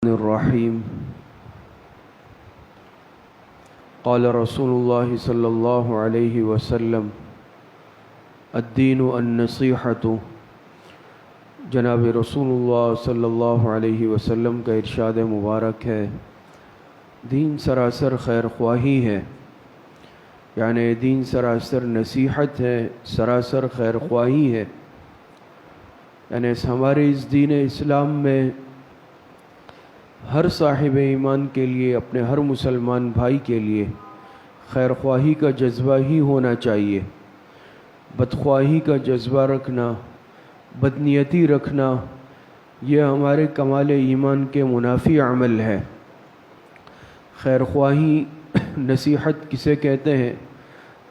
الرحیم قال رسول اللہ صلی اللہ علیہ وسلم الدین النصیحۃ۔ جناب رسول اللہ صلی اللہ علیہ وسلم کا ارشاد مبارک ہے، دین سراسر خیر خواہی ہے، یعنی دین سراسر نصیحت ہے، سراسر خیر خواہی ہے۔ یعنی ہمارے اس دین اسلام میں ہر صاحب ایمان کے لیے، اپنے ہر مسلمان بھائی کے لیے خیر خواہی کا جذبہ ہی ہونا چاہیے۔ بدخواہی کا جذبہ رکھنا، بدنیتی رکھنا، یہ ہمارے کمال ایمان کے منافی عمل ہے۔ خیر خواہی نصیحت کسے کہتے ہیں؟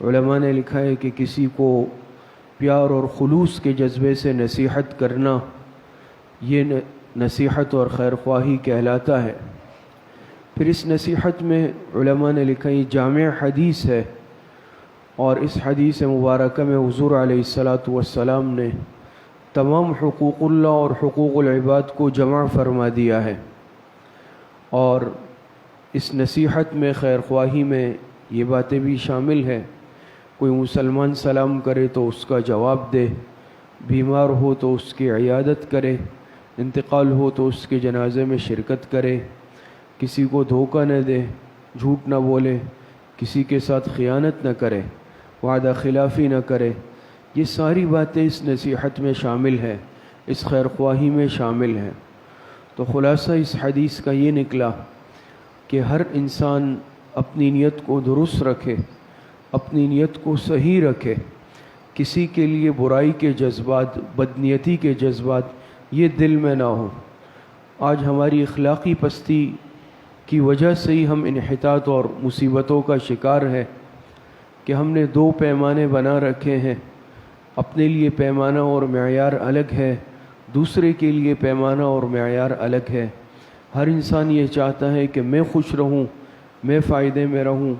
علماء نے لکھا ہے کہ کسی کو پیار اور خلوص کے جذبے سے نصیحت کرنا، یہ نصیحت اور خیر خواہی کہلاتا ہے۔ پھر اس نصیحت میں علماء نے لکھا یہ جامع حدیث ہے، اور اس حدیث مبارکہ میں حضور علیہ السلام نے تمام حقوق اللہ اور حقوق العباد کو جمع فرما دیا ہے۔ اور اس نصیحت میں، خیر خواہی میں یہ باتیں بھی شامل ہیں، کوئی مسلمان سلام کرے تو اس کا جواب دے، بیمار ہو تو اس کی عیادت کرے، انتقال ہو تو اس کے جنازے میں شرکت کرے، کسی کو دھوکہ نہ دے، جھوٹ نہ بولے، کسی کے ساتھ خیانت نہ کرے، وعدہ خلافی نہ کرے۔ یہ ساری باتیں اس نصیحت میں شامل ہیں، اس خیر خواہی میں شامل ہیں۔ تو خلاصہ اس حدیث کا یہ نکلا کہ ہر انسان اپنی نیت کو درست رکھے، اپنی نیت کو صحیح رکھے، کسی کے لیے برائی کے جذبات، بدنیتی کے جذبات یہ دل میں نہ ہو۔ آج ہماری اخلاقی پستی کی وجہ سے ہی ہم انحطاط اور مصیبتوں کا شکار ہے کہ ہم نے دو پیمانے بنا رکھے ہیں۔ اپنے لیے پیمانہ اور معیار الگ ہے، دوسرے کے لیے پیمانہ اور معیار الگ ہے۔ ہر انسان یہ چاہتا ہے کہ میں خوش رہوں، میں فائدے میں رہوں،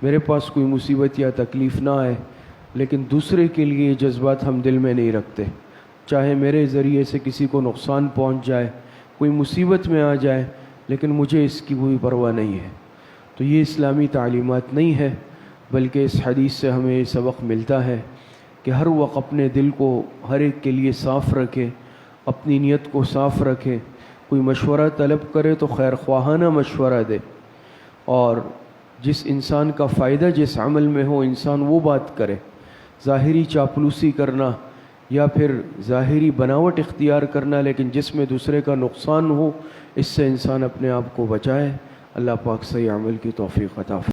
میرے پاس کوئی مصیبت یا تکلیف نہ آئے، لیکن دوسرے کے لیے یہ جذبات ہم دل میں نہیں رکھتے۔ چاہے میرے ذریعے سے کسی کو نقصان پہنچ جائے، کوئی مصیبت میں آ جائے، لیکن مجھے اس کی کوئی پرواہ نہیں ہے۔ تو یہ اسلامی تعلیمات نہیں ہے، بلکہ اس حدیث سے ہمیں یہ سبق ملتا ہے کہ ہر وقت اپنے دل کو ہر ایک کے لیے صاف رکھے، اپنی نیت کو صاف رکھے۔ کوئی مشورہ طلب کرے تو خیر خواہانہ مشورہ دے، اور جس انسان کا فائدہ جس عمل میں ہو انسان وہ بات کرے۔ ظاہری چاپلوسی کرنا یا پھر ظاہری بناوٹ اختیار کرنا لیکن جس میں دوسرے کا نقصان ہو، اس سے انسان اپنے آپ کو بچائے۔ اللہ پاک صحیح عمل کی توفیق عطا فرمائے۔